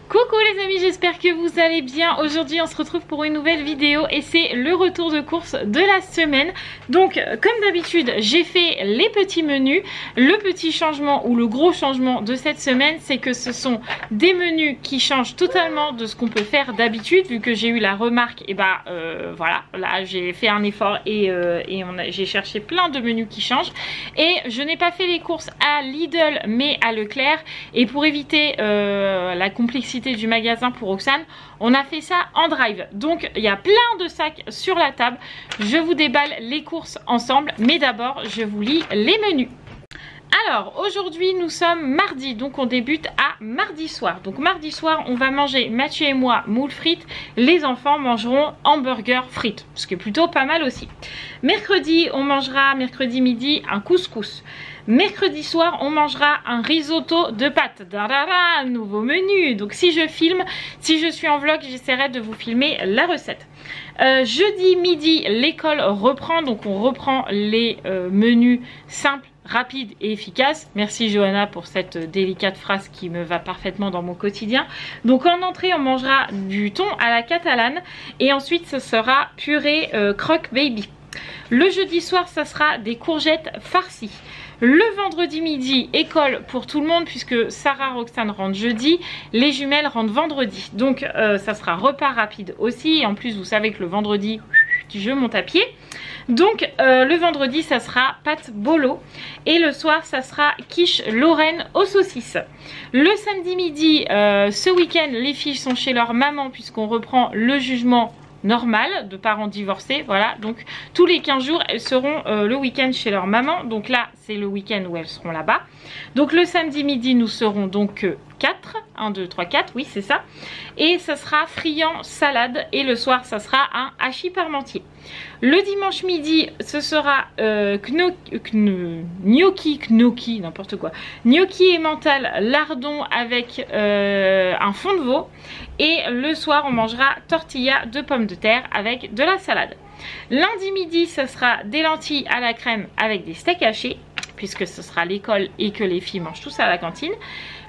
Coucou les amis, j'espère que vous allez bien. Aujourd'hui on se retrouve pour une nouvelle vidéo et c'est le retour de course de la semaine. Donc comme d'habitude j'ai fait les petits menus. Le petit changement ou le gros changement de cette semaine, c'est que ce sont des menus qui changent totalement de ce qu'on peut faire d'habitude. Vu que j'ai eu la remarque, et voilà, là j'ai fait un effort et j'ai cherché plein de menus qui changent. Et je n'ai pas fait les courses à Lidl mais à Leclerc. Et pour éviter la complexité du magasin pour Roxane, on a fait ça en drive. Donc il y a plein de sacs sur la table. Je vous déballe les courses ensemble, mais d'abord je vous lis les menus. Alors aujourd'hui nous sommes mardi, donc on débute à mardi soir. Donc mardi soir on va manger, Mathieu et moi, moules frites. Les enfants mangeront hamburger frites, ce qui est plutôt pas mal aussi. Mercredi on mangera, mercredi midi, un couscous. Mercredi soir, on mangera un risotto de pâtes. Darara, nouveau menu. Donc si je filme, si je suis en vlog, j'essaierai de vous filmer la recette. Jeudi midi, l'école reprend. Donc on reprend les menus simples, rapides et efficaces. Merci Johanna pour cette délicate phrase qui me va parfaitement dans mon quotidien. Donc en entrée, on mangera du thon à la catalane. Et ensuite, ce sera purée croque baby. Le jeudi soir, ça sera des courgettes farcies. Le vendredi midi, école pour tout le monde puisque Sarah Roxane rentre jeudi, les jumelles rentrent vendredi. Donc ça sera repas rapide aussi. Et en plus, vous savez que le vendredi, je monte à pied. Donc le vendredi, ça sera pâte bolo. Et le soir, ça sera quiche Lorraine aux saucisses. Le samedi midi, ce week-end, les filles sont chez leur maman puisqu'on reprend le jugement normal de parents divorcés. Voilà, donc tous les 15 jours elles seront le week-end chez leur maman. Donc là c'est le week-end où elles seront là-bas. Donc le samedi midi nous serons donc 4, 1, 2, 3, 4, oui c'est ça. Et ça sera friand salade. Et le soir ça sera un hachis parmentier. Le dimanche midi ce sera gnocchi, n'importe quoi, gnocchi et mental lardon avec un fond de veau. Et le soir on mangera tortilla de pommes de terre avec de la salade. Lundi midi ce sera des lentilles à la crème avec des steaks hachés, puisque ce sera l'école et que les filles mangent tous à la cantine.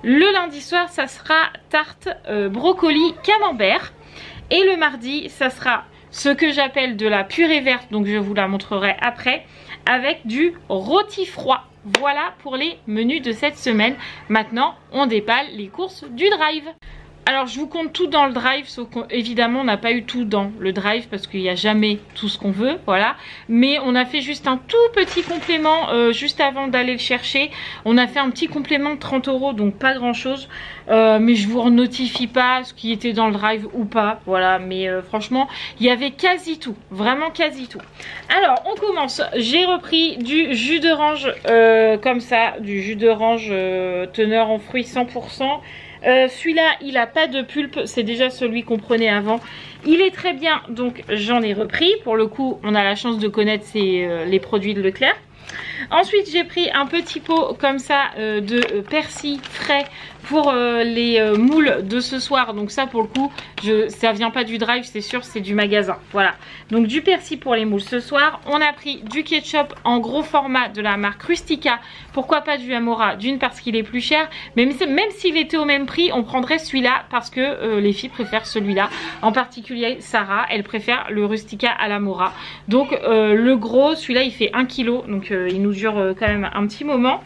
Le lundi soir ça sera tarte brocoli camembert. Et le mardi ça sera ce que j'appelle de la purée verte, donc je vous la montrerai après, avec du rôti froid. Voilà pour les menus de cette semaine. Maintenant on déballe les courses du drive. Alors je vous compte tout dans le drive, sauf qu'évidemment on n'a pas eu tout dans le drive parce qu'il n'y a jamais tout ce qu'on veut, voilà. Mais on a fait juste un tout petit complément juste avant d'aller le chercher. On a fait un petit complément de 30 €, donc pas grand chose. Mais je vous notifie pas ce qui était dans le drive ou pas, voilà. Mais franchement il y avait quasi tout, vraiment quasi tout. Alors on commence, j'ai repris du jus d'orange comme ça, du jus d'orange teneur en fruits 100%. Celui-là il a pas de pulpe, c'est déjà celui qu'on prenait avant. Il est très bien, donc j'en ai repris. Pour le coup on a la chance de connaître les produits de Leclerc. Ensuite j'ai pris un petit pot comme ça de persil frais pour les moules de ce soir. Donc ça pour le coup ça vient pas du drive, c'est sûr, c'est du magasin. Voilà, donc du persil pour les moules ce soir. On a pris du ketchup en gros format de la marque Rustica. Pourquoi pas du Amora? D'une parce qu'il est plus cher, mais même s'il était au même prix on prendrait celui-là parce que les filles préfèrent celui-là. En particulier Sarah, elle préfère le Rustica à l'Amora. Donc le gros, celui-là il fait 1 kg, donc il nous dure quand même un petit moment.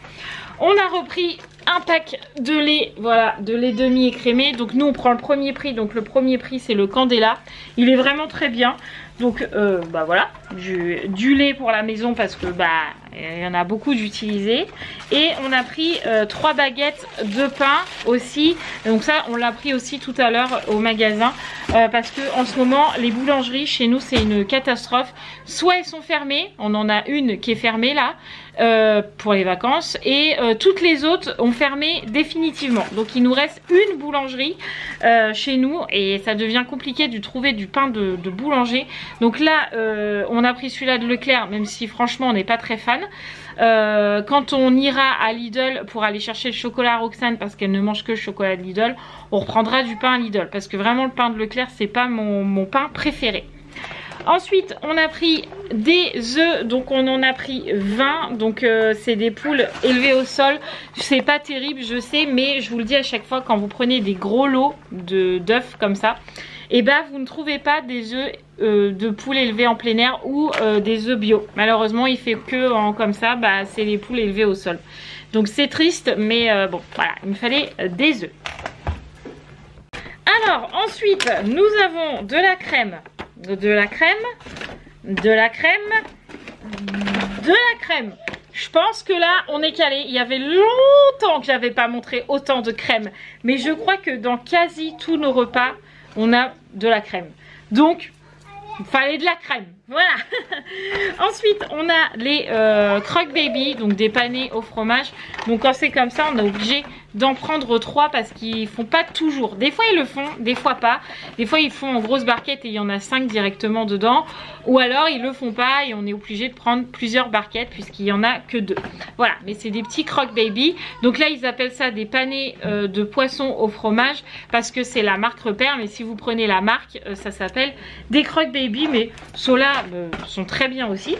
On a repris un pack de lait, voilà, de lait demi écrémé. Donc nous on prend le premier prix, donc le premier prix c'est le Candela. Il est vraiment très bien. Donc voilà, du lait pour la maison parce que il y en a beaucoup d'utilisés. Et on a pris 3 baguettes de pain aussi. Donc ça on l'a pris aussi tout à l'heure au magasin parce que en ce moment les boulangeries chez nous c'est une catastrophe. Soit elles sont fermées, on en a une qui est fermée là pour les vacances, et toutes les autres ont fermé définitivement. Donc il nous reste une boulangerie chez nous et ça devient compliqué de trouver du pain de boulanger. Donc là on a pris celui-là de Leclerc, même si franchement on n'est pas très fan. Quand on ira à Lidl pour aller chercher le chocolat à Roxane parce qu'elle ne mange que le chocolat de Lidl, on reprendra du pain à Lidl parce que vraiment le pain de Leclerc c'est pas mon pain préféré. Ensuite, on a pris des œufs, donc on en a pris 20. Donc c'est des poules élevées au sol. C'est pas terrible, je sais, mais je vous le dis à chaque fois, quand vous prenez des gros lots d'œufs comme ça, et ben vous ne trouvez pas des œufs de poules élevées en plein air ou des œufs bio. Malheureusement, il fait que comme ça, bah, c'est les poules élevées au sol. Donc c'est triste, mais bon, voilà, il me fallait des œufs. Alors, ensuite, nous avons de la crème, de la crème, de la crème, de la crème. Je pense que là, on est calé. Il y avait longtemps que j'avais pas montré autant de crème. Mais je crois que dans quasi tous nos repas, on a de la crème. Donc, il fallait de la crème. Voilà. Ensuite, on a les Croque Baby, donc des panés au fromage. Donc quand c'est comme ça, on est obligé d'en prendre 3 parce qu'ils font pas toujours. Des fois ils le font, des fois pas. Des fois ils font en grosse barquette et il y en a 5 directement dedans. Ou alors ils le font pas et on est obligé de prendre plusieurs barquettes puisqu'il y en a que 2. Voilà, mais c'est des petits Croque Baby. Donc là ils appellent ça des panés de poisson au fromage parce que c'est la marque Repère. Mais si vous prenez la marque, ça s'appelle des Croque Baby. Mais ceux-là sont très bien aussi.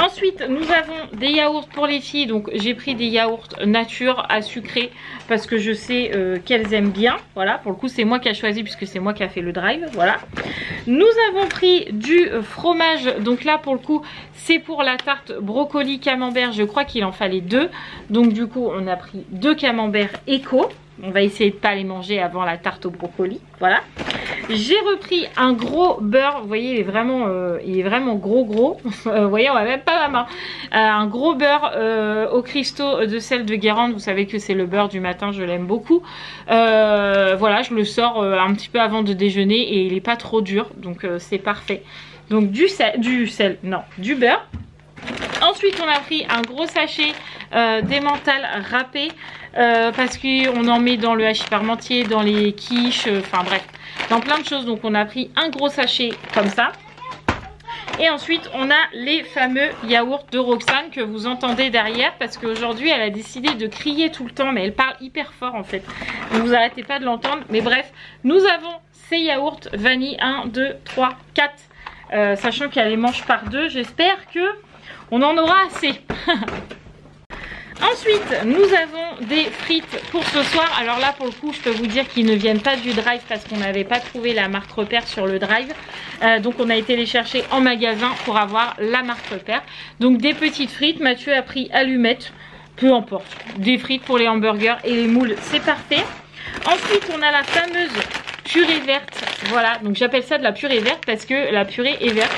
Ensuite, nous avons des yaourts pour les filles. Donc, j'ai pris des yaourts nature à sucré parce que je sais qu'elles aiment bien. Voilà, pour le coup, c'est moi qui ai choisi puisque c'est moi qui a fait le drive. Voilà. Nous avons pris du fromage. Donc là, pour le coup, c'est pour la tarte brocoli camembert. Je crois qu'il en fallait 2. Donc, du coup, on a pris 2 camemberts éco. On va essayer de ne pas les manger avant la tarte au brocoli. Voilà. J'ai repris un gros beurre. Vous voyez, il est vraiment gros. Vous voyez, on va même pas la main. Un gros beurre au cristaux de sel de Guérande. Vous savez que c'est le beurre du matin. Je l'aime beaucoup. Voilà, je le sors un petit peu avant de déjeuner et il n'est pas trop dur. Donc, c'est parfait. Donc, du beurre. Ensuite, on a pris un gros sachet d'emmental râpé parce qu'on en met dans le hachis parmentier, dans les quiches, enfin bref, dans plein de choses. Donc, on a pris un gros sachet comme ça. Et ensuite, on a les fameux yaourts de Roxane que vous entendez derrière parce qu'aujourd'hui, elle a décidé de crier tout le temps, mais elle parle hyper fort en fait. Donc, vous arrêtez pas de l'entendre. Mais bref, nous avons ces yaourts vanille 1, 2, 3, 4. Sachant qu'elle les mange par 2, j'espère que on en aura assez. Ensuite, nous avons des frites pour ce soir. Alors là, pour le coup, je peux vous dire qu'ils ne viennent pas du drive parce qu'on n'avait pas trouvé la marque Repère sur le drive. Donc, on a été les chercher en magasin pour avoir la marque Repère. Donc, des petites frites. Mathieu a pris allumettes. Peu importe. Des frites pour les hamburgers et les moules, c'est parfait. Ensuite, on a la fameuse purée verte. Voilà, donc j'appelle ça de la purée verte parce que la purée est verte.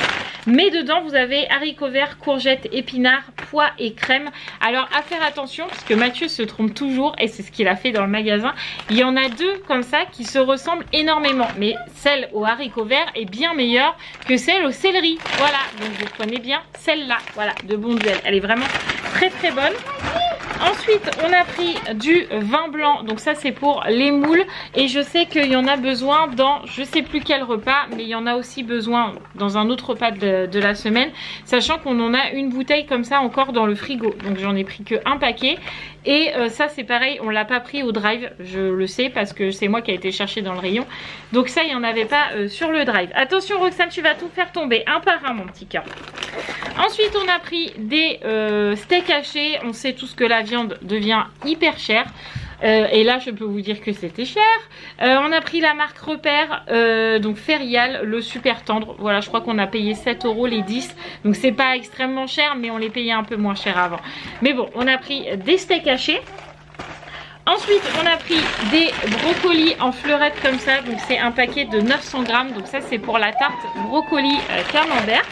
Mais dedans, vous avez haricots verts, courgettes, épinards, pois et crème. Alors, à faire attention parce que Mathieu se trompe toujours et c'est ce qu'il a fait dans le magasin. Il y en a 2 comme ça qui se ressemblent énormément. Mais celle aux haricots verts est bien meilleure que celle au céleri. Voilà, donc vous prenez bien celle-là. Voilà, de Bonduelle. Elle est vraiment très très bonne. Ensuite, on a pris du vin blanc. Donc ça, c'est pour les moules. Et je sais qu'il y en a besoin dans, je sais plus quel repas, mais il y en a aussi besoin dans un autre repas de la semaine. Sachant qu'on en a une bouteille comme ça encore dans le frigo. Donc j'en ai pris que un paquet. Et ça, c'est pareil, on l'a pas pris au drive. Je le sais parce que c'est moi qui ai été chercher dans le rayon. Donc ça, il n'y en avait pas sur le drive. Attention Roxane, tu vas tout faire tomber un par un, mon petit cœur. Ensuite, on a pris des steaks hachés. On sait tous que la viande devient hyper chère. Et là, je peux vous dire que c'était cher. On a pris la marque Repère, donc Ferial, le super tendre. Voilà, je crois qu'on a payé 7 € les 10. Donc, c'est pas extrêmement cher, mais on les payait un peu moins cher avant. Mais bon, on a pris des steaks hachés. Ensuite, on a pris des brocolis en fleurettes comme ça. Donc, c'est un paquet de 900 grammes. Donc, ça, c'est pour la tarte brocoli camembert.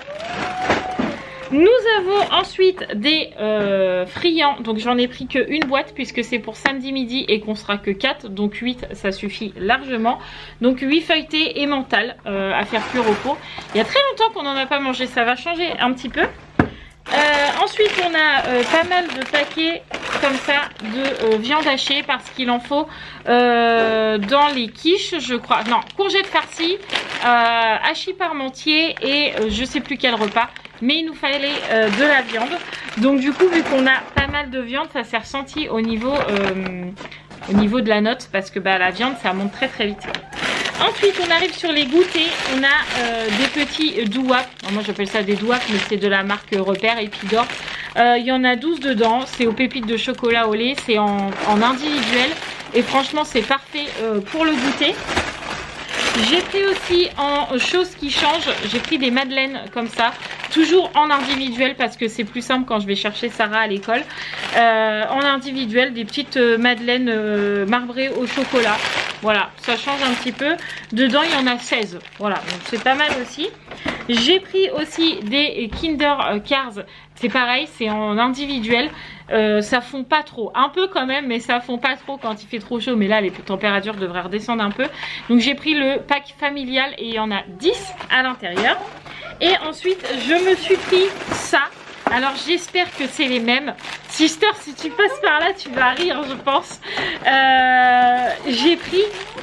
Nous avons ensuite des friands. Donc, j'en ai pris qu'une boîte puisque c'est pour samedi midi et qu'on sera que 4. Donc, 8, ça suffit largement. Donc, 8 feuilletés et mental à faire cuire au four. Il y a très longtemps qu'on n'en a pas mangé. Ça va changer un petit peu. Ensuite, on a pas mal de paquets comme ça de viande hachée parce qu'il en faut dans les quiches, je crois. Non, courgettes farcies, hachis parmentier et je sais plus quel repas. Mais il nous fallait de la viande. Donc du coup, vu qu'on a pas mal de viande, ça s'est ressenti au niveau de la note parce que bah, la viande, ça monte très très vite. Ensuite, on arrive sur les goûters. On a des petits douaps. Moi, j'appelle ça des douaps, mais c'est de la marque Repère Épidore. Il y en a 12 dedans. C'est aux pépites de chocolat au lait. C'est en individuel. Et franchement, c'est parfait pour le goûter. J'ai pris aussi en choses qui changent. J'ai pris des madeleines comme ça. Toujours en individuel parce que c'est plus simple quand je vais chercher Sarah à l'école. En individuel, des petites madeleines marbrées au chocolat. Voilà, ça change un petit peu. Dedans, il y en a 16. Voilà, donc c'est pas mal aussi. J'ai pris aussi des Kinder Cars. C'est pareil, c'est en individuel. Ça fond pas trop. Un peu quand même, mais ça fond pas trop quand il fait trop chaud. Mais là, les températures devraient redescendre un peu. Donc j'ai pris le pack familial et il y en a 10 à l'intérieur. Et ensuite, je me suis pris ça. Alors j'espère que c'est les mêmes. Sister, si tu passes par là, tu vas rire, je pense. J'ai pris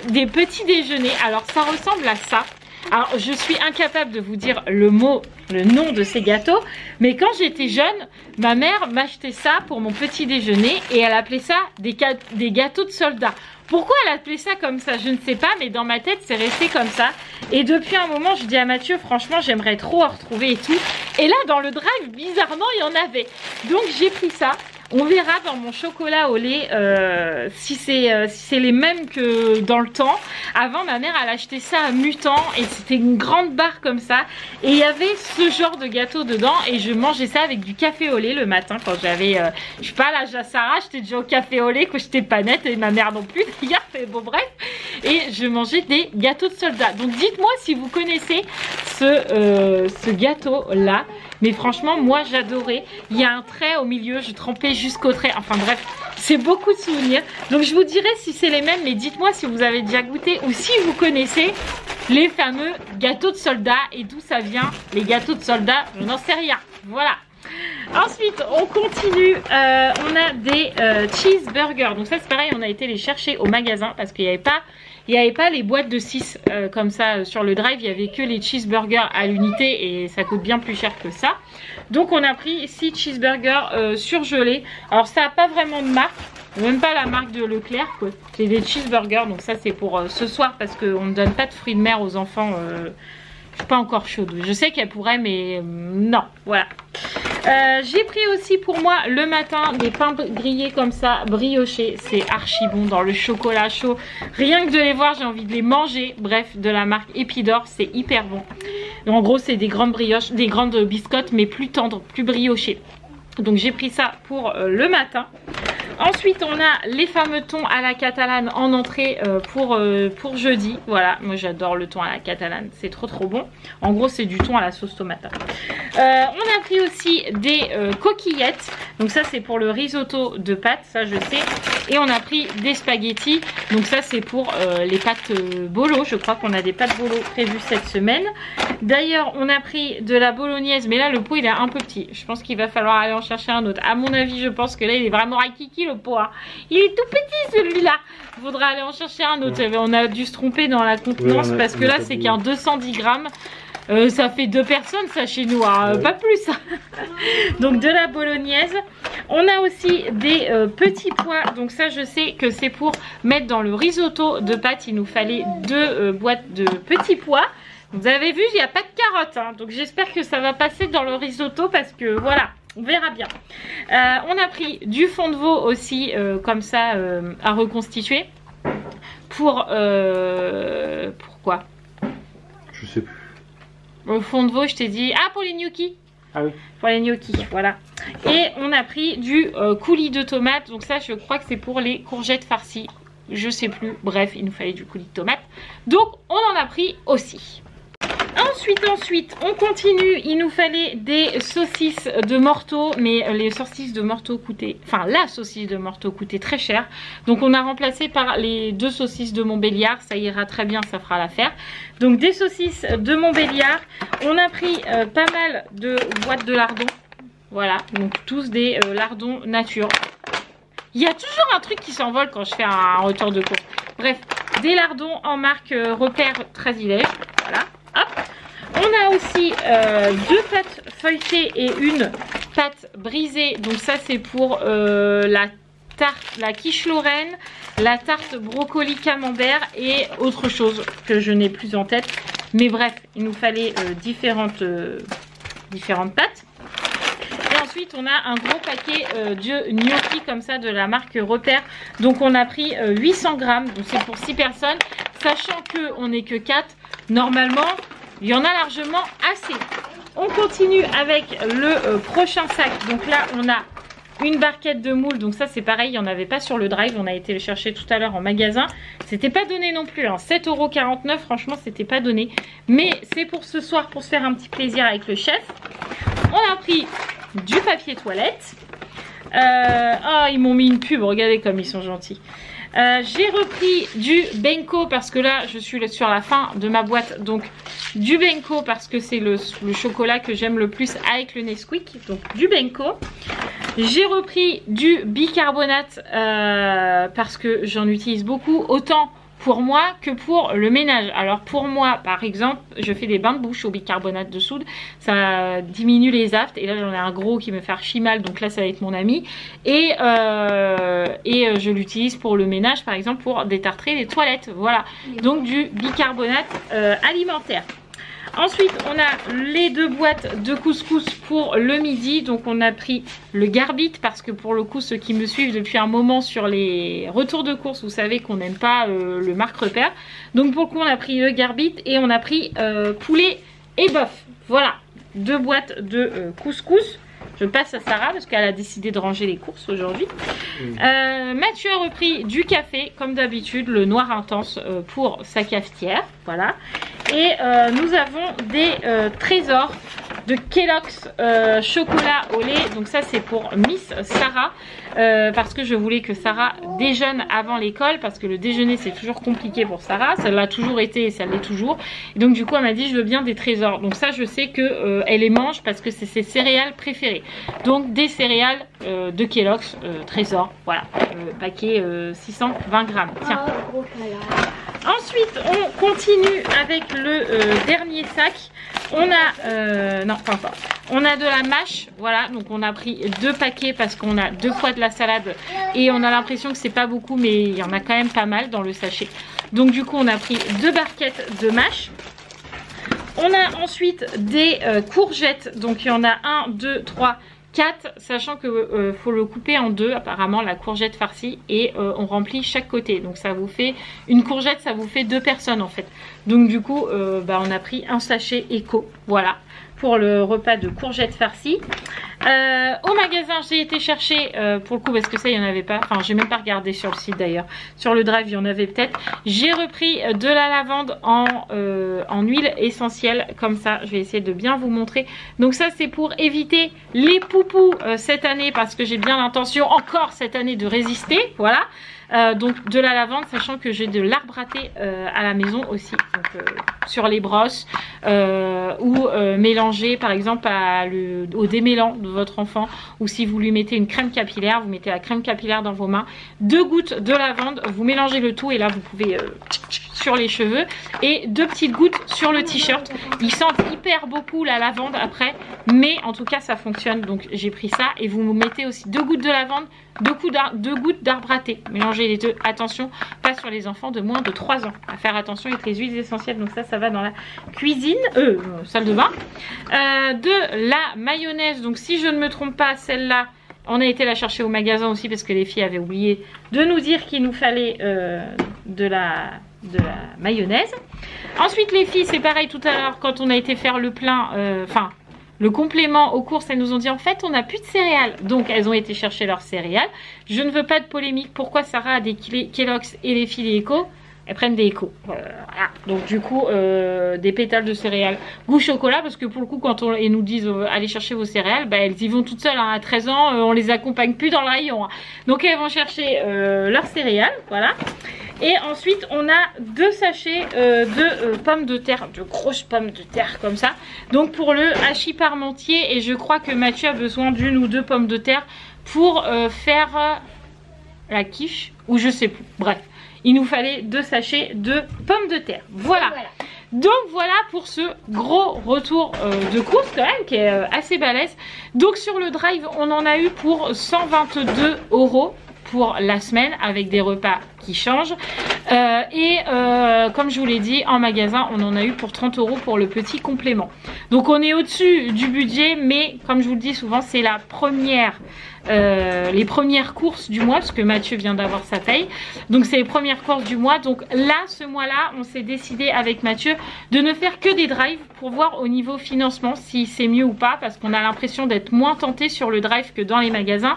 des petits déjeuners. Alors ça ressemble à ça. Alors je suis incapable de vous dire le nom de ces gâteaux. Mais quand j'étais jeune, ma mère m'achetait ça pour mon petit déjeuner. Et elle appelait ça des gâteaux de soldats. Pourquoi elle appelait ça comme ça, je ne sais pas, mais dans ma tête c'est resté comme ça. Et depuis un moment je dis à Mathieu, franchement j'aimerais trop en retrouver et tout. Et là dans le drive, bizarrement il y en avait. Donc j'ai pris ça. On verra dans mon chocolat au lait si c'est les mêmes que dans le temps. Avant ma mère elle achetait ça à Mutant et c'était une grande barre comme ça. Et il y avait ce genre de gâteau dedans et je mangeais ça avec du café au lait le matin quand j'avais, je sais pas, l'âge à Sarah, j'étais déjà au café au lait quand j'étais pas nette et ma mère non plus d'ailleurs, bon bref. Et je mangeais des gâteaux de soldats. Donc dites-moi si vous connaissez ce gâteau là. Mais franchement moi j'adorais. Il y a un trait au milieu, je trempais jusqu'au trait. Enfin bref, c'est beaucoup de souvenirs. Donc je vous dirai si c'est les mêmes. Mais dites-moi si vous avez déjà goûté ou si vous connaissez les fameux gâteaux de soldats. Et d'où ça vient les gâteaux de soldats, je n'en sais rien. Voilà. Ensuite on continue, on a des cheeseburgers. Donc ça c'est pareil, on a été les chercher au magasin parce qu'il n'y avait pas les boîtes de 6 comme ça sur le drive. Il n'y avait que les cheeseburgers à l'unité et ça coûte bien plus cher que ça. Donc on a pris 6 cheeseburgers surgelés. Alors ça n'a pas vraiment de marque, même pas la marque de Leclerc quoi. C'est des cheeseburgers, donc ça c'est pour ce soir parce qu'on ne donne pas de fruits de mer aux enfants. Je suis pas encore chaude. Je sais qu'elle pourrait mais non, voilà. J'ai pris aussi pour moi le matin des pains grillés comme ça, briochés. C'est archi bon dans le chocolat chaud. Rien que de les voir, j'ai envie de les manger. Bref, de la marque Épidore, c'est hyper bon. Donc, en gros, c'est des grandes brioches, des grandes biscottes, mais plus tendres, plus briochées. Donc j'ai pris ça pour le matin. Ensuite on a les fameux thons à la catalane en entrée pour jeudi. Voilà, moi j'adore le thon à la catalane, c'est trop bon. En gros c'est du thon à la sauce tomate. On a pris aussi des coquillettes. Donc ça c'est pour le risotto de pâtes, ça je sais. Et on a pris des spaghettis. Donc ça c'est pour les pâtes bolo. Je crois qu'on a des pâtes bolo prévues cette semaine. D'ailleurs on a pris de la bolognaise. Mais là le pot il est un peu petit. Je pense qu'il va falloir aller en chercher un autre. À mon avis je pense que là il est vraiment rakiki le pot. Hein. Il est tout petit celui-là. Il faudra aller en chercher un autre. Ouais. On a dû se tromper dans la contenance parce que là c'est qu'un 210 grammes. Ça fait 2 personnes ça chez nous, hein, ouais. Pas plus. Donc de la bolognaise. On a aussi des petits pois. Donc ça je sais que c'est pour mettre dans le risotto de pâtes. Il nous fallait 2 boîtes de petits pois. Vous avez vu, il n'y a pas de carottes. Hein, donc j'espère que ça va passer dans le risotto parce que voilà, on verra bien. On a pris du fond de veau aussi comme ça à reconstituer. Pourquoi? Je sais plus. Au fond de veau, je t'ai dit. Ah, pour les gnocchis. Ah oui. Pour les gnocchis, voilà. Et on a pris du coulis de tomates. Donc ça, je crois que c'est pour les courgettes farcies. Je sais plus. Bref, il nous fallait du coulis de tomates. Donc, on en a pris aussi. Ensuite, on continue. Il nous fallait des saucisses de morteau. Mais les saucisses de morteau coûtaient... Enfin, la saucisse de morteau coûtait très cher. Donc, on a remplacé par les 2 saucisses de Montbéliard. Ça ira très bien, ça fera l'affaire. Donc, des saucisses de Montbéliard. On a pris pas mal de boîtes de lardons. Voilà, donc tous des lardons nature. Il y a toujours un truc qui s'envole quand je fais un retour de course. Bref, des lardons en marque Repère Trasilège. Voilà, hop. On a aussi 2 pâtes feuilletées et une pâte brisée. Donc ça c'est pour la tarte, la quiche Lorraine, la tarte brocoli camembert et autre chose que je n'ai plus en tête. Mais bref, il nous fallait différentes pâtes. Et ensuite, on a un gros paquet de gnocchi comme ça de la marque Repère. Donc, on a pris 800 grammes. Donc, c'est pour 6 personnes. Sachant qu'on n'est que 4, normalement, il y en a largement assez. On continue avec le prochain sac. Donc là, on a une barquette de moules. Donc ça, c'est pareil, il n'y en avait pas sur le drive. On a été le chercher tout à l'heure en magasin. C'était pas donné non plus. Hein. 7,49 €, franchement, c'était pas donné. Mais c'est pour ce soir, pour se faire un petit plaisir avec le chef. On a pris du papier toilette. Oh, ils m'ont mis une pub. Regardez comme ils sont gentils. J'ai repris du Benko parce que là je suis sur la fin de ma boîte, donc du Benko parce que c'est le chocolat que j'aime le plus avec le Nesquik, donc du Benko. J'ai repris du bicarbonate parce que j'en utilise beaucoup, autant pour moi que pour le ménage. Alors pour moi par exemple, je fais des bains de bouche au bicarbonate de soude, ça diminue les aftes, et là j'en ai un gros qui me fait archi mal, donc là ça va être mon ami, et je l'utilise pour le ménage par exemple, pour détartrer les toilettes, voilà, donc du bicarbonate alimentaire. Ensuite, on a les 2 boîtes de couscous pour le midi. Donc, on a pris le garbit parce que pour le coup, ceux qui me suivent depuis un moment sur les retours de course, vous savez qu'on n'aime pas le marque Repère. Donc, pour le coup, on a pris le garbit et on a pris poulet et bœuf. Voilà, 2 boîtes de couscous. Je passe à Sarah parce qu'elle a décidé de ranger les courses aujourd'hui. Mathieu a repris du café, comme d'habitude, le noir intense pour sa cafetière. Voilà. Et nous avons des trésors de Kellogg's chocolat au lait. Donc ça c'est pour Miss Sarah. Parce que je voulais que Sarah déjeune avant l'école. Parce que le déjeuner c'est toujours compliqué pour Sarah. Ça l'a toujours été et ça l'est toujours. Et donc du coup elle m'a dit je veux bien des trésors. Donc ça je sais que elle les mange parce que c'est ses céréales préférées. Donc des céréales de Kellogg's trésor. Voilà. Paquet 620 grammes. Tiens. Ensuite, on continue avec le dernier sac. On a, non pas encore, on a de la mâche, voilà, donc on a pris 2 paquets parce qu'on a 2 fois de la salade et on a l'impression que c'est pas beaucoup, mais il y en a quand même pas mal dans le sachet. Donc du coup, on a pris 2 barquettes de mâche. On a ensuite des courgettes, donc il y en a 1, 2, 3, 4, sachant que faut le couper en 2 apparemment, la courgette farcie, et on remplit chaque côté, donc ça vous fait une courgette, ça vous fait 2 personnes en fait. Donc du coup on a pris un sachet éco, voilà, pour le repas de courgettes farcies. Au magasin j'ai été chercher pour le coup parce que ça il n'y en avait pas, enfin j'ai même pas regardé sur le site d'ailleurs, sur le drive il y en avait peut-être. J'ai repris de la lavande en huile essentielle, comme ça je vais essayer de bien vous montrer. Donc ça c'est pour éviter les poupous cette année, parce que j'ai bien l'intention encore cette année de résister, voilà. Donc de la lavande, sachant que j'ai de l'arbre à thé à la maison aussi, donc, sur les brosses ou mélanger par exemple au démêlant de votre enfant, ou si vous lui mettez une crème capillaire, vous mettez la crème capillaire dans vos mains, 2 gouttes de lavande, vous mélangez le tout et là vous pouvez sur les cheveux, et 2 petites gouttes sur le t-shirt. Ils sentent hyper beaucoup la lavande après, mais en tout cas ça fonctionne, donc j'ai pris ça. Et vous mettez aussi 2 gouttes de lavande, 2 gouttes d'arbre à thé, mélangez les deux, attention, pas sur les enfants de moins de 3 ans, à faire attention avec les huiles essentielles. Donc ça va dans la cuisine, salle de bain. De la mayonnaise, donc si je ne me trompe pas, celle-là on a été la chercher au magasin aussi parce que les filles avaient oublié de nous dire qu'il nous fallait de la mayonnaise. Ensuite les filles, c'est pareil, tout à l'heure quand on a été faire le plein, le complément aux courses, elles nous ont dit en fait on n'a plus de céréales, donc elles ont été chercher leurs céréales. Je ne veux pas de polémique, pourquoi Sarah a des Kellogg's et les filles des Eco, elles prennent des Eco, voilà. Donc du coup des pétales de céréales goût chocolat, parce que pour le coup quand elles nous disent allez chercher vos céréales, bah, elles y vont toutes seules, hein. À 13 ans on les accompagne plus dans le rayon, hein. Donc elles vont chercher leurs céréales, voilà. Et ensuite on a 2 sachets de pommes de terre, de grosses pommes de terre comme ça, donc pour le hachis parmentier. Et je crois que Mathieu a besoin d'1 ou 2 pommes de terre pour faire la quiche, ou je sais plus, bref. Il nous fallait 2 sachets de pommes de terre, voilà. Donc voilà pour ce gros retour de course quand même, qui est assez balèze. Donc sur le drive on en a eu pour 122 € pour la semaine avec des repas qui changent. Comme je vous l'ai dit, en magasin, on en a eu pour 30 € pour le petit complément. Donc on est au-dessus du budget, mais comme je vous le dis souvent, c'est la première... les premières courses du mois, parce que Mathieu vient d'avoir sa paye, donc c'est les premières courses du mois. Donc là, ce mois-là, on s'est décidé avec Mathieu de ne faire que des drives pour voir au niveau financement si c'est mieux ou pas, parce qu'on a l'impression d'être moins tenté sur le drive que dans les magasins.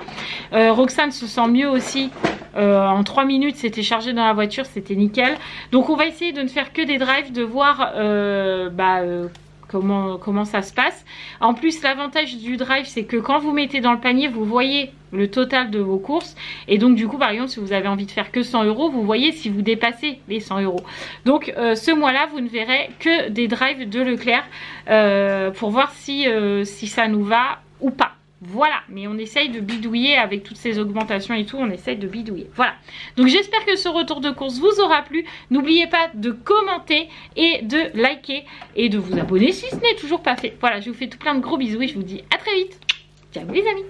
Roxane se sent mieux aussi. En 3 minutes, c'était chargé dans la voiture, c'était nickel. Donc on va essayer de ne faire que des drives, de voir comment ça se passe. En plus, l'avantage du drive, c'est que quand vous mettez dans le panier, vous voyez le total de vos courses. Et donc du coup, par exemple, si vous avez envie de faire que 100 €, vous voyez si vous dépassez les 100 €. Donc ce mois-là, vous ne verrez que des drives de Leclerc pour voir si ça nous va ou pas. Voilà, mais on essaye de bidouiller avec toutes ces augmentations et tout, on essaye de bidouiller. Voilà, donc j'espère que ce retour de course vous aura plu. N'oubliez pas de commenter et de liker et de vous abonner si ce n'est toujours pas fait. Voilà, je vous fais tout plein de gros bisous et je vous dis à très vite. Ciao les amis.